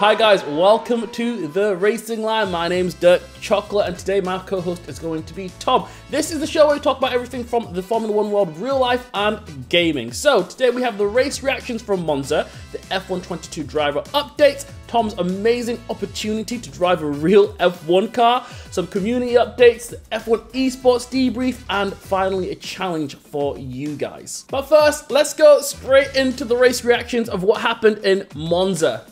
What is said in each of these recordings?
Hi guys, welcome to the Racing Line. My name's Dirk Chocolate and today my co-host is going to be Tom. This is the show where we talk about everything from the Formula 1 world, real life and gaming. So today we have the race reactions from Monza, the F122 driver updates, Tom's amazing opportunity to drive a real F1 car, some community updates, the F1 Esports debrief, and finally a challenge for you guys. But first, let's go straight into the race reactions of what happened in Monza.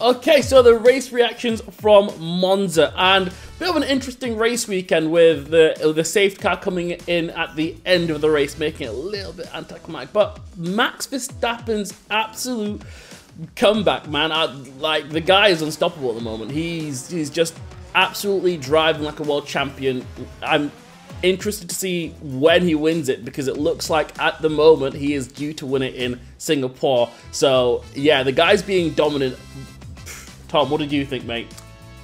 Okay, so the race reactions from Monza, and a bit of an interesting race weekend with the safety car coming in at the end of the race, making it a little bit anticlimactic. But Max Verstappen's absolute comeback, man, like the guy is unstoppable at the moment. He's just absolutely driving like a world champion. I'm interested to see when he wins it because it looks like at the moment he is due to win it in Singapore. So yeah, the guy's being dominant. Tom, what did you think, mate?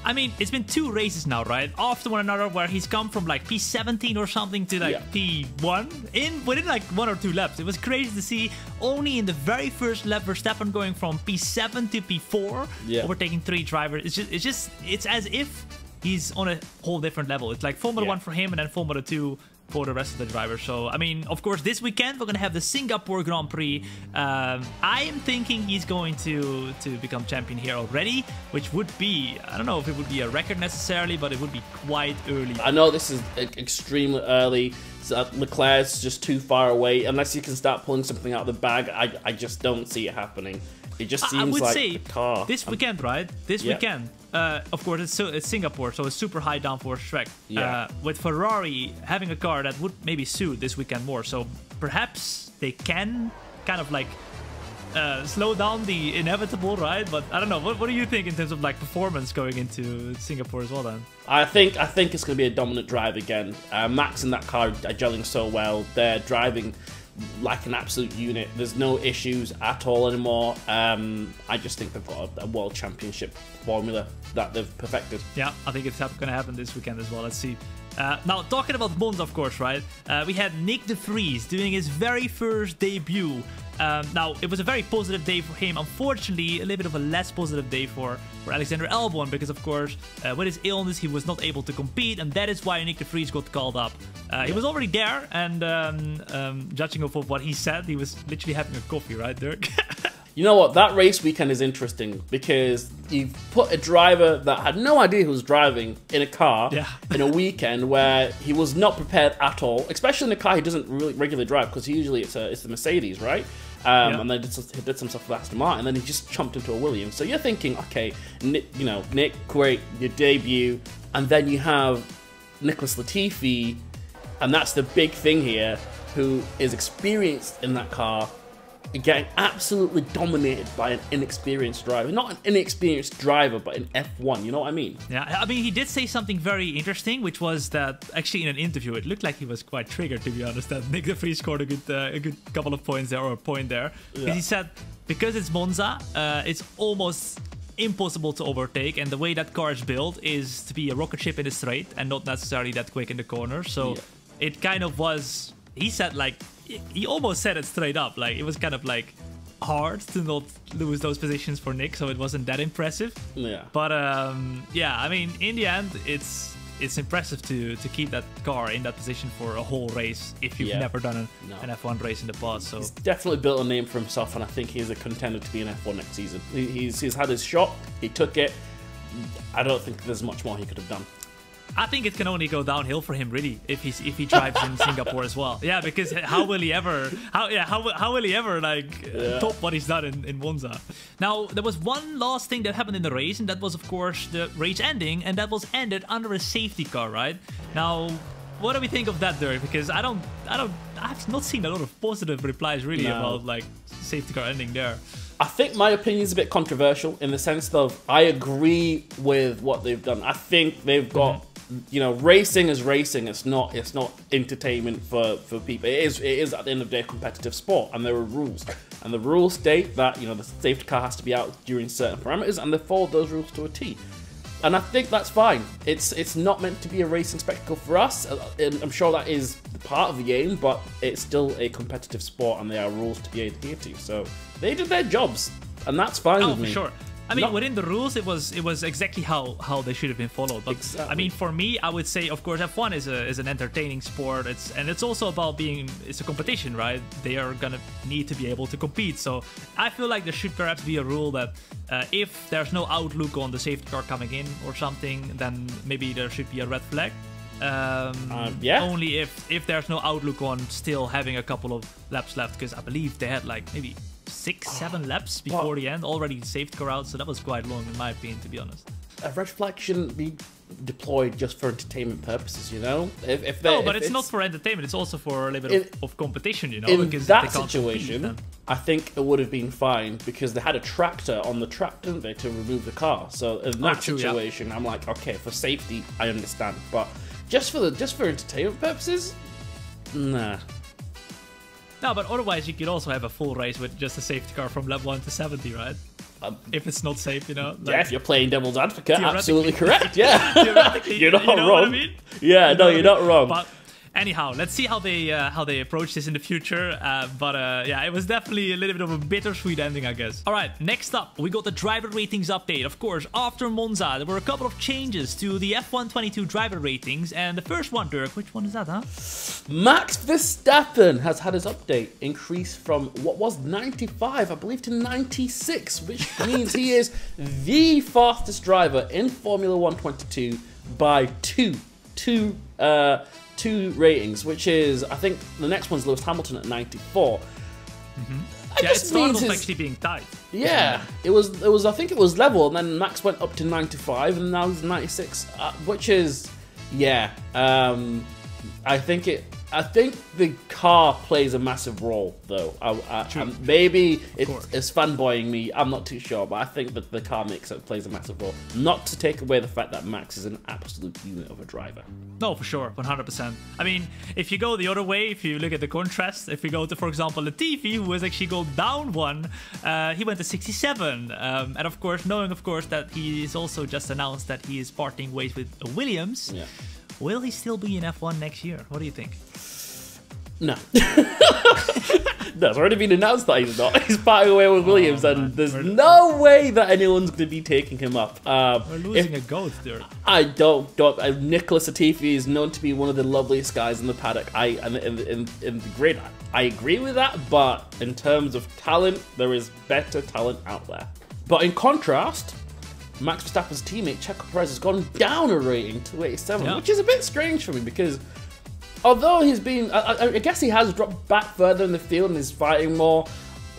I mean, it's been 2 races now, right? After one another, where he's come from like P17 or something to like P1 within like 1 or 2 laps. It was crazy to see only in the very first lap Verstappen going from P7 to P4, overtaking 3 drivers. It's as if he's on a whole different level. It's like Formula 1 for him and then Formula 2 for the rest of the drivers. So, I mean, of course, this weekend we're going to have the Singapore Grand Prix. I am thinking he's going to become champion here already, which would be, I don't know if it would be a record necessarily, but it would be quite early. I know this is extremely early. Leclerc's just too far away. Unless you can start pulling something out of the bag, I just don't see it happening. It just seems I would like say the car. This weekend, right? This weekend. Of course, it's Singapore, so it's super high downforce track. With Ferrari having a car that would maybe suit this weekend more, so perhaps they can kind of like slow down the inevitable, right? But I don't know. What do you think in terms of like performance going into Singapore as well? Then I think it's going to be a dominant drive again. Max and that car are gelling so well. They're driving like an absolute unit. There's no issues at all anymore. I just think they've got a world championship formula that they've perfected. Yeah, I think it's going to happen this weekend as well. Let's see. Now, talking about Monza, of course, right? We had Nick de Vries doing his very first debut. Now, it was a very positive day for him. Unfortunately, a little bit of a less positive day for Alexander Albon because, of course, with his illness, he was not able to compete, and that is why Nick de Vries got called up. He was already there, and judging off of what he said, he was literally having a coffee, right, Dirk? You know what? That race weekend is interesting because you've put a driver that had no idea who was driving in a car in a weekend where he was not prepared at all, especially in a car he doesn't really regularly drive because usually it's the Mercedes, right? And they did some stuff with Aston Martin, and then he just jumped into a Williams. So you're thinking, okay, Nick, great, your debut, and then you have Nicholas Latifi, and that's the big thing here, who is experienced in that car, getting absolutely dominated by an inexperienced driver. Not an inexperienced driver, but an F1, you know what I mean? Yeah, I mean, he did say something very interesting, which was that actually in an interview, it looked like he was quite triggered, to be honest, that Nick de Vries scored a good couple of points there, or a point there. Because he said, because it's Monza, it's almost impossible to overtake, and the way that car is built is to be a rocket ship in the straight and not necessarily that quick in the corner. So it kind of was, he said, like, he almost said it straight up, like it was kind of like hard to not lose those positions for Nick, so it wasn't that impressive. But yeah, I mean, in the end, it's impressive to keep that car in that position for a whole race if you've never done an F1 race in the past. So he's definitely built a name for himself, and I think he's a contender to be in F1 next season. He's had his shot, he took it. I don't think there's much more he could have done. I think it can only go downhill for him, really, if he drives in Singapore as well. Yeah, because how will he ever top what he's done in Monza? Now, there was one last thing that happened in the race, and that was, of course, the race ending, and that was ended under a safety car, right? Now, what do we think of that, Dirk? Because I've not seen a lot of positive replies really about like safety car ending there. I think my opinion is a bit controversial in the sense of I agree with what they've done. I think they've got racing is racing. It's not entertainment for people. It is at the end of the day a competitive sport, and there are rules. And the rules state that the safety car has to be out during certain parameters, and they followed those rules to a T. And I think that's fine. It's not meant to be a racing spectacle for us. I'm sure that is part of the game, but it's still a competitive sport and there are rules to be adhered to. So they did their jobs, and that's fine with me. For sure. I mean, within the rules, it was exactly how they should have been followed. But exactly. I mean, for me, I would say, of course, F1 is an entertaining sport. It's also about it's a competition, right? They are gonna need to be able to compete. So I feel like there should perhaps be a rule that if there's no outlook on the safety car coming in or something, then maybe there should be a red flag. Yeah. Only if there's no outlook on still having a couple of laps left, because I believe they had like maybe 6-7 laps before the end, already safety car out, so that was quite long in my opinion, to be honest. A red flag shouldn't be deployed just for entertainment purposes, you know? No, but it's not for entertainment, it's also for a little bit of competition, you know? In because that situation, I think it would have been fine because they had a tractor on the track, didn't they, to remove the car. So in that situation, I'm like, okay, for safety, I understand. But just for entertainment purposes, nah. No, but otherwise you could also have a full race with just a safety car from lap 1 to 70, right? If it's not safe, you know? Like, yeah, if you're playing devil's advocate, absolutely correct, yeah. Theoretically, you're not you know wrong. What I mean? Yeah, no, you're not wrong. But anyhow, let's see how they approach this in the future. Yeah, it was definitely a little bit of a bittersweet ending, I guess. All right, next up, we got the driver ratings update. Of course, after Monza, there were a couple of changes to the F1 22 driver ratings. And the first one, Dirk, which one is that, huh? Max Verstappen has had his update increase from what was 95, I believe, to 96, which means he is the fastest driver in Formula 122 by two ratings, which is, I think the next one's Lewis Hamilton at 94. Yeah, it started actually being tight. Yeah, it was. I think it was level, and then Max went up to 95, and now he's 96, which is, yeah. I think the car plays a massive role, though. Maybe it's fanboying me. I'm not too sure, but I think that the car plays a massive role. Not to take away the fact that Max is an absolute unit of a driver. No, for sure, 100%. I mean, if you go the other way, if you look at the contrast, if we go to, for example, Latifi, who has actually gone down one, he went to 67. And of course, knowing, of course, that he is also just announced that he is parting ways with Williams. Yeah. Will he still be in F1 next year? What do you think? No. No, it's already been announced that he's not. He's parting away with Williams, and there's no way that anyone's going to be taking him up. We're losing a goat there. I don't. Nicholas Latifi is known to be one of the loveliest guys in the paddock. In the grid, I agree with that, but in terms of talent, there is better talent out there. But in contrast, Max Verstappen's teammate Checo Perez has gone down a rating to 87, which is a bit strange for me because although he's been, I guess he has dropped back further in the field and is fighting more.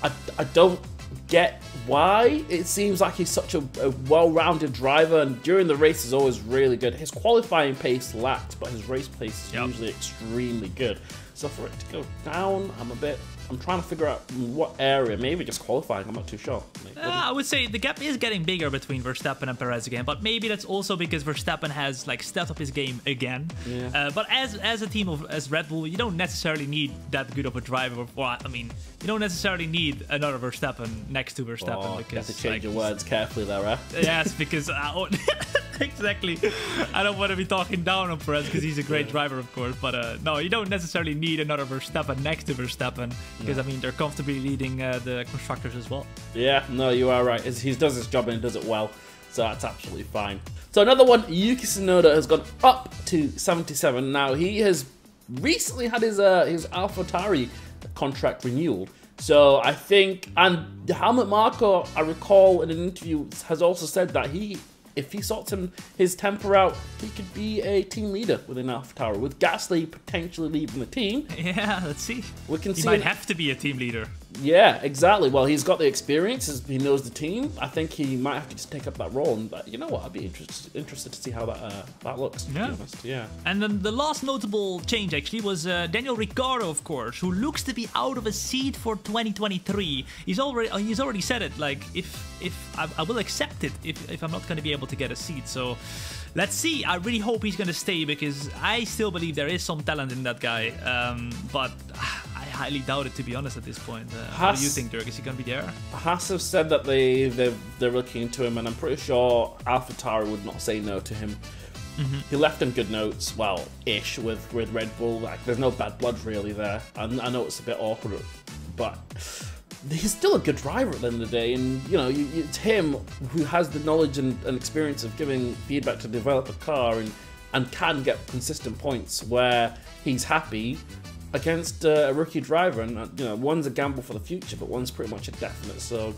I don't get why. It seems like he's such a well-rounded driver, and during the race is always really good. His qualifying pace lacked, but his race pace is usually extremely good. So for it to go down, I'm trying to figure out what area. Maybe just qualifying. I'm not too sure. I would say the gap is getting bigger between Verstappen and Perez again, but maybe that's also because Verstappen has like stepped up his game again. Yeah. But as a team as Red Bull, you don't necessarily need that good of a driver. I mean, you don't necessarily need another Verstappen next to Verstappen. Because you have to change your words carefully there, right? Yes, because exactly. I don't want to be talking down on Perez because he's a great driver, of course. But no, you don't necessarily need another Verstappen next to Verstappen. Because, I mean, they're comfortably leading the constructors as well. Yeah, no, you are right. He does his job and he does it well. So that's absolutely fine. So another one, Yuki Tsunoda has gone up to 77. Now, he has recently had his AlphaTauri contract renewed. So I think, and Helmut Marko, I recall in an interview, has also said that if he sorts his temper out, he could be a team leader within AlphaTauri. With Gasly potentially leaving the team. Yeah, let's see. He might have to be a team leader. Yeah, exactly. Well, he's got the experience. He knows the team. I think he might have to just take up that role. And you know what? I'd be interested to see how that looks. To be honest. Yeah. And then the last notable change actually was Daniel Ricciardo, of course, who looks to be out of a seat for 2023. He's already said it. Like, if I will accept it if I'm not going to be able to get a seat. So let's see. I really hope he's going to stay because I still believe there is some talent in that guy. But I highly doubt it, to be honest, at this point. What do you think, Dirk? Is he going to be there? Haas have said that they're looking into him, and I'm pretty sure AlphaTauri would not say no to him. He left on good notes, well, ish, with Red Bull. Like, there's no bad blood really there. I know it's a bit awkward, but he's still a good driver at the end of the day. And, you know, it's him who has the knowledge and experience of giving feedback to develop a car and can get consistent points where he's happy against a rookie driver. And, you know, one's a gamble for the future, but one's pretty much a definite. So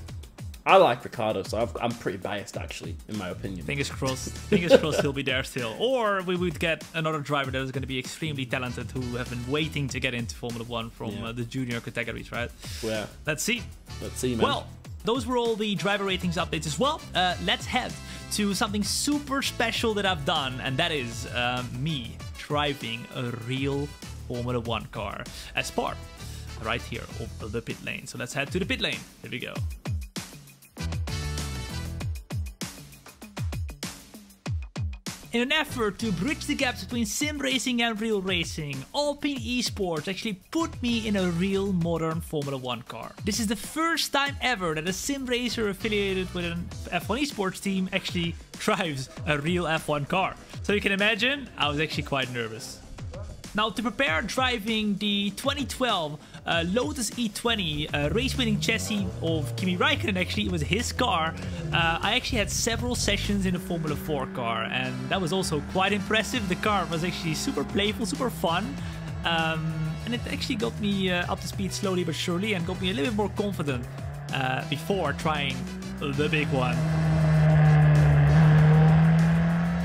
I like Ricciardo, so I'm pretty biased, actually, in my opinion. Fingers crossed he'll be there still. Or we would get another driver that is going to be extremely talented who have been waiting to get into Formula 1 from the junior categories, right? Yeah. Let's see. Let's see, man. Well, those were all the driver ratings updates as well. Let's head to something super special that I've done, and that is me driving a real Formula 1 car as part right here of the pit lane. So let's head to the pit lane. Here we go. In an effort to bridge the gaps between sim racing and real racing, Alpine Esports actually put me in a real modern Formula 1 car. This is the first time ever that a sim racer affiliated with an F1 Esports team actually drives a real F1 car. So you can imagine, I was actually quite nervous. Now, to prepare driving the 2012 Lotus E20 race-winning chassis of Kimi Räikkönen, actually, it was his car. I actually had several sessions in a Formula 4 car, and that was also quite impressive. The car was actually super playful, super fun, and it actually got me up to speed slowly but surely, and got me a little bit more confident before trying the big one.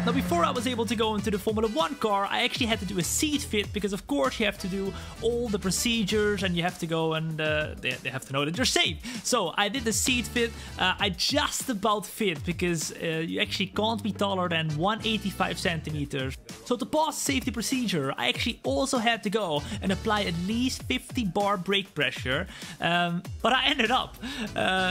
Now, before I was able to go into the Formula 1 car, I actually had to do a seat fit, because of course you have to do all the procedures and you have to go and they have to know that you're safe. So I did the seat fit. I just about fit, because you actually can't be taller than 185 centimeters. So to pass the safety procedure, I actually also had to go and apply at least 50 bar brake pressure. But I ended up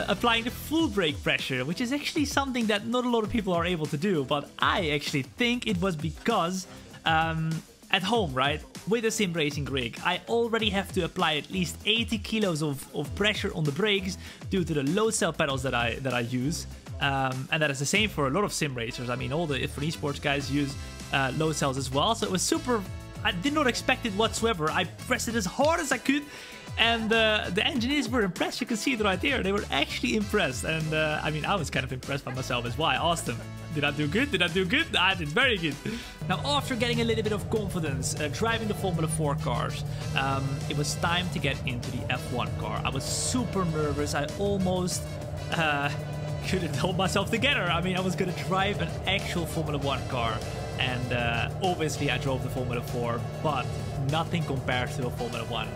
applying the full brake pressure, which is actually something that not a lot of people are able to do, but I actually think it was because at home, right, with a sim racing rig, I already have to apply at least 80 kilos of pressure on the brakes due to the load cell pedals that I use, and that is the same for a lot of sim racers. I mean, all the F1 Esports guys use load cells as well, so it was super. I did not expect it whatsoever. I pressed it as hard as I could, and the engineers were impressed. You can see it right here. They were actually impressed, and I mean, I was kind of impressed by myself as well. I asked them, did I do good? Did I do good? I did very good. Now, after getting a little bit of confidence driving the Formula 4 cars, it was time to get into the F1 car. I was super nervous. I almost couldn't hold myself together. I mean, I was going to drive an actual Formula 1 car, and obviously I drove the Formula 4, but nothing compares to a Formula 1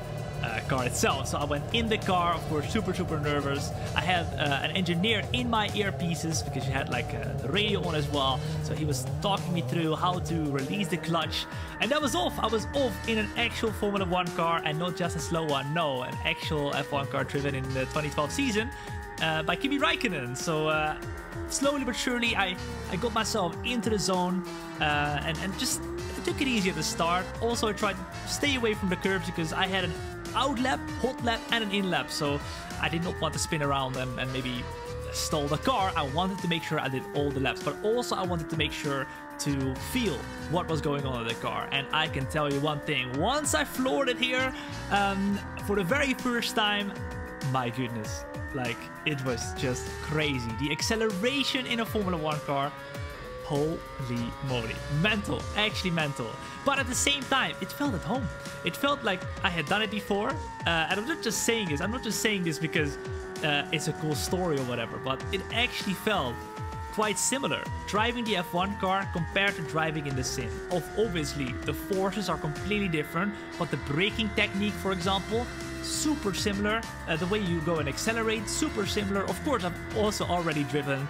car itself. So I went in the car, of course, super nervous. I had an engineer in my earpieces, because you had like the radio on as well, so he was talking me through how to release the clutch, and that was off. I was off in an actual Formula 1 car, and not just a slow one, no, an actual F1 car driven in the 2012 season by Kimi Räikkönen. So slowly but surely I got myself into the zone, and just took it easy at the start. Also, I tried to stay away from the curbs, because I had an out lap, hot lap, and an in lap, so I did not want to spin around and maybe stall the car. I wanted to make sure I did all the laps, but also I wanted to make sure to feel what was going on in the car. And I can tell you one thing, once I floored it here for the very first time, my goodness, like, it was just crazy. The acceleration in a Formula 1 car, holy moly, mental, actually mental. But at the same time, it felt at home. It felt like I had done it before, and I'm not just saying this. I'm not just saying this because it's a cool story or whatever, but it actually felt quite similar. Driving the F1 car compared to driving in the sim. Obviously, the forces are completely different, but the braking technique, for example, super similar. The way you go and accelerate, super similar. Of course, I've also already driven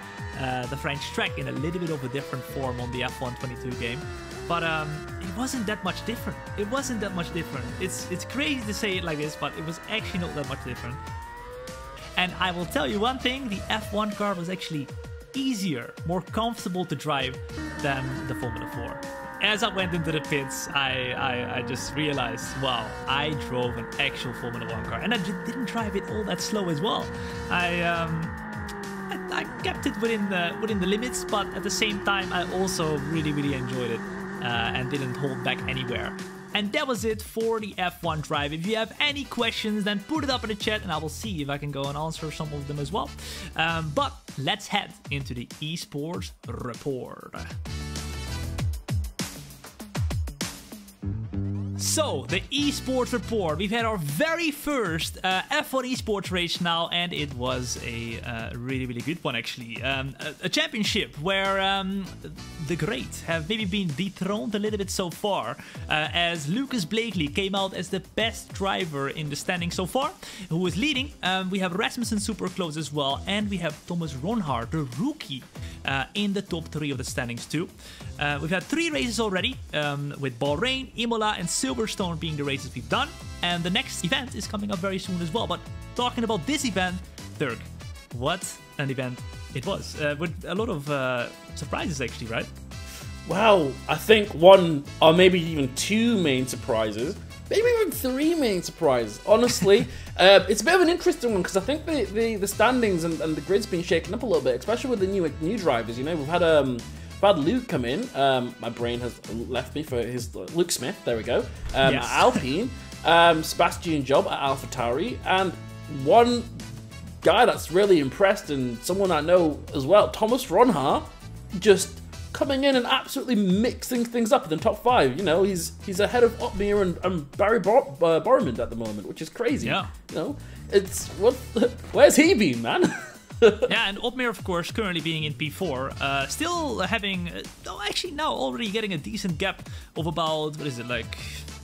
the French track in a little bit of a different form on the F1 22 game, but it wasn't that much different. It wasn't that much different. It's crazy to say it like this, but it was actually not that much different. And I will tell you one thing, the F1 car was actually easier, more comfortable to drive than the Formula 4. as I went into the pits, I just realized, wow, I drove an actual Formula 1 car, and I didn't drive it all that slow as well. I kept it within the limits, but at the same time, I also really enjoyed it and didn't hold back anywhere. And that was it for the F1 drive. If you have any questions, then put it up in the chat and I will see if I can go and answer some of them as well. But let's head into the esports report. So, the esports report. We've had our very first F1 esports race now, and it was a really good one actually. A championship where the great have maybe been dethroned a little bit so far, as Lucas Blakely came out as the best driver in the standing so far, who is leading. We have Rasmussen super close as well, and we have Thomas Ronhard, the rookie, in the top 3 of the standings too. We've had 3 races already, with Bahrain, Imola and Silverstone being the races we've done, and the next event is coming up very soon as well. But talking about this event, Dirk, what an event it was, with a lot of surprises actually, right? Wow, I think 1 or maybe even 2 main surprises, maybe even 3 main surprises. Honestly, it's a bit of an interesting one because I think the standings and the grid's been shaken up a little bit, especially with the new drivers. You know, we've had Luke come in. My brain has left me for his Luke Smith. There we go. Yes. Alpine, Sebastian Job at AlphaTauri, and one guy that's really impressed and someone I know as well, Thomas Ronhard, just coming in and absolutely mixing things up in the top 5. You know, he's ahead of Otmir and Barry Borman at the moment, which is crazy. Yeah. You know, where's he been, man? Yeah, and Otmir, of course, currently being in P4, still having, actually now already getting a decent gap of about, what is it, like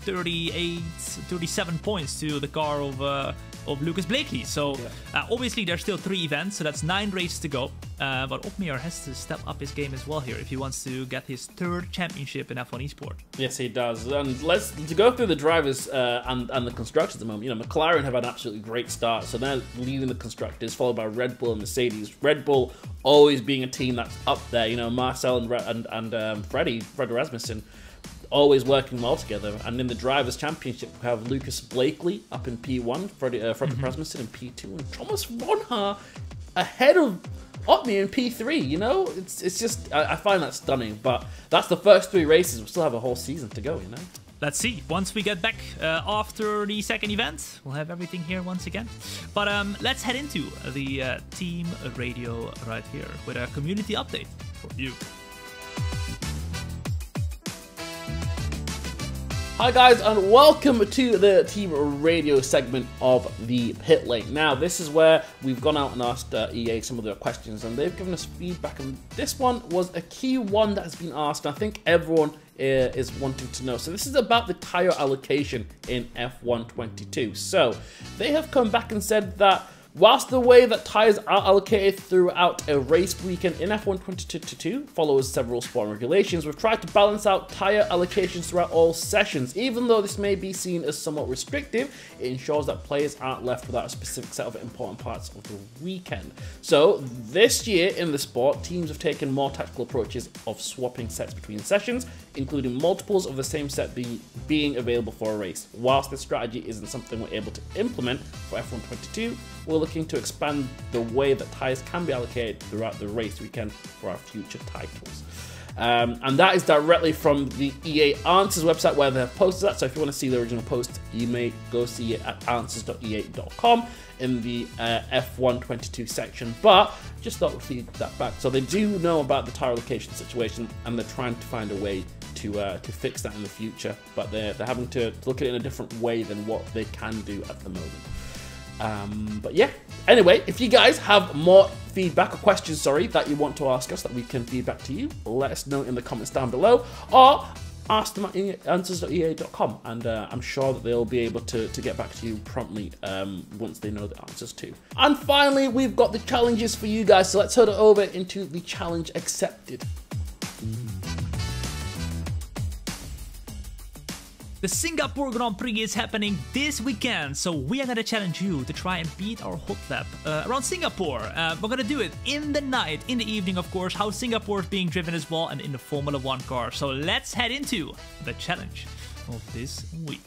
37 points to the car of Lucas Blakely. So obviously there's still 3 events, so that's 9 races to go. But Otmir has to step up his game as well here if he wants to get his 3rd championship in F1 Esport. Yes, he does. And to go through the drivers and the constructors at the moment. You know, McLaren have had an absolutely great start, so they're leading the constructors, followed by Red Bull and Mercedes. Red Bull always being a team that's up there. You know, Marcel and Freddie Rasmussen always working well together. And in the Drivers' Championship, we have Lucas Blakely up in P1, Frederick Rasmussen in P2, and Thomas Ronhard ahead of Otmir in P3. You know, it's just, I find that stunning. But that's the first 3 races. We still have a whole season to go, you know. Let's see. Once we get back after the 2nd event, we'll have everything here once again. But let's head into the team radio right here with a community update for you. Hi guys, and welcome to the team radio segment of the pit lane. Now, this is where we've gone out and asked EA some of their questions, and they've given us feedback, and this one was a key one that has been asked, and I think everyone is wanting to know. So this is about the tyre allocation in F1 22. So they have come back and said that whilst the way that tyres are allocated throughout a race weekend in F1 2022 follows several sport regulations, we've tried to balance out tyre allocations throughout all sessions. Even though this may be seen as somewhat restrictive, it ensures that players aren't left without a specific set of important parts of the weekend. So this year in the sport, teams have taken more tactical approaches of swapping sets between sessions, including multiples of the same set being available for a race. Whilst this strategy isn't something we're able to implement for F1 22, we're looking to expand the way that tyres can be allocated throughout the race weekend for our future titles. And that is directly from the EA Answers website where they have posted that. So if you want to see the original post, you may go see it at answers.ea.com in the F1 22 section. But just thought we'd feed that back. So they do know about the tyre allocation situation, and they're trying to find a way to fix that in the future. But they're having to look at it in a different way than what they can do at the moment. But yeah, anyway, if you guys have more feedback or questions, that you want to ask us that we can feedback to you, let us know in the comments down below, or ask them at answers.ea.com, and I'm sure that they'll be able to get back to you promptly once they know the answers too. And finally, we've got the challenges for you guys, so let's head over into the challenge accepted. The Singapore Grand Prix is happening this weekend, so we are gonna challenge you to try and beat our hot lap around Singapore. We're gonna do it in the night, in the evening, of course, how Singapore is being driven as well, and in the Formula 1 car. So let's head into the challenge of this week.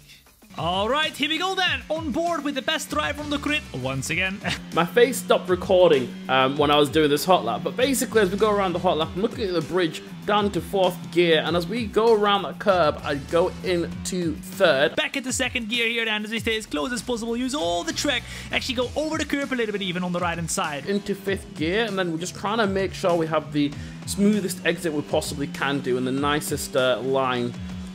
Alright, here we go then, on board with the best driver on the grid, once again. My face stopped recording when I was doing this hot lap, but basically as we go around the hot lap, I'm looking at the bridge down to 4th gear, and as we go around that curb, I go into 3rd. Back into 2nd gear here then, as we stay as close as possible, use all the track, actually go over the curb a little bit even on the right hand side. Into 5th gear, and then we're just trying to make sure we have the smoothest exit we possibly can do, and the nicest line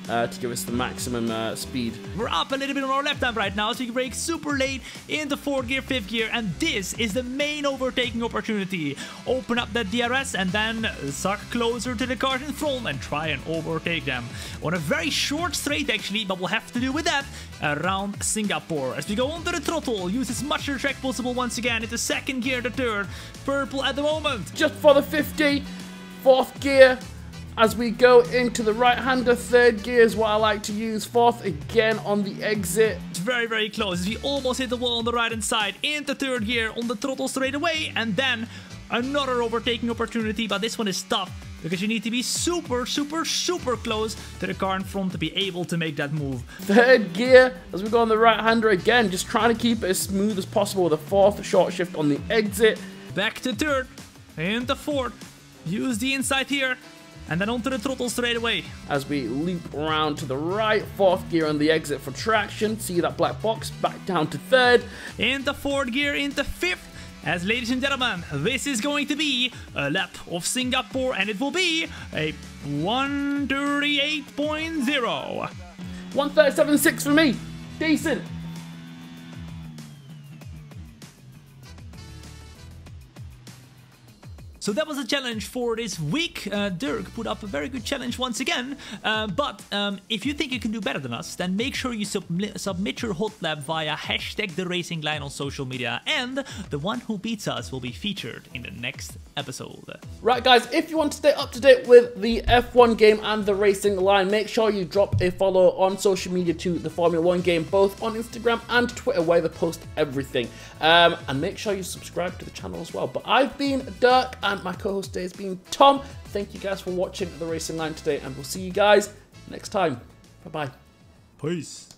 to give us the maximum speed. We're up a little bit on our left hand right now, so you can brake super late into 4th gear, 5th gear, and this is the main overtaking opportunity. Open up that DRS and then suck closer to the cars in front and try and overtake them. On a very short straight actually, but we'll have to do with that around Singapore. As we go onto the throttle, use as much of the track possible once again into 2nd gear, the 3rd. Purple at the moment. Just for the 50, 4th gear. As we go into the right-hander, 3rd gear is what I like to use. 4th again on the exit. It's very, very close. As we almost hit the wall on the right-hand side, into 3rd gear on the throttle straight away, and then another overtaking opportunity, but this one is tough because you need to be super, super, super close to the car in front to be able to make that move. 3rd gear, as we go on the right-hander again, just trying to keep it as smooth as possible with a 4th short shift on the exit. Back to 3rd, into 4th, use the inside here, and then onto the throttle straight away. As we loop around to the right, 4th gear on the exit for traction. See that black box, back down to 3rd. Into 4th gear, into 5th. As ladies and gentlemen, this is going to be a lap of Singapore, and it will be a 138.0. 137.6 for me. Decent. So that was a challenge for this week. Dirk put up a very good challenge once again. But if you think you can do better than us, then make sure you submit your hot lap via #TheRacingLine on social media. And the one who beats us will be featured in the next episode. Right guys, if you want to stay up to date with the F1 game and the racing line, make sure you drop a follow on social media to the Formula 1 game, both on Instagram and Twitter, where they post everything. And make sure you subscribe to the channel as well. But I've been Dirk, and my co-host today has been Tom. Thank you guys for watching the Racing Line today, and we'll see you guys next time. Bye-bye. Peace.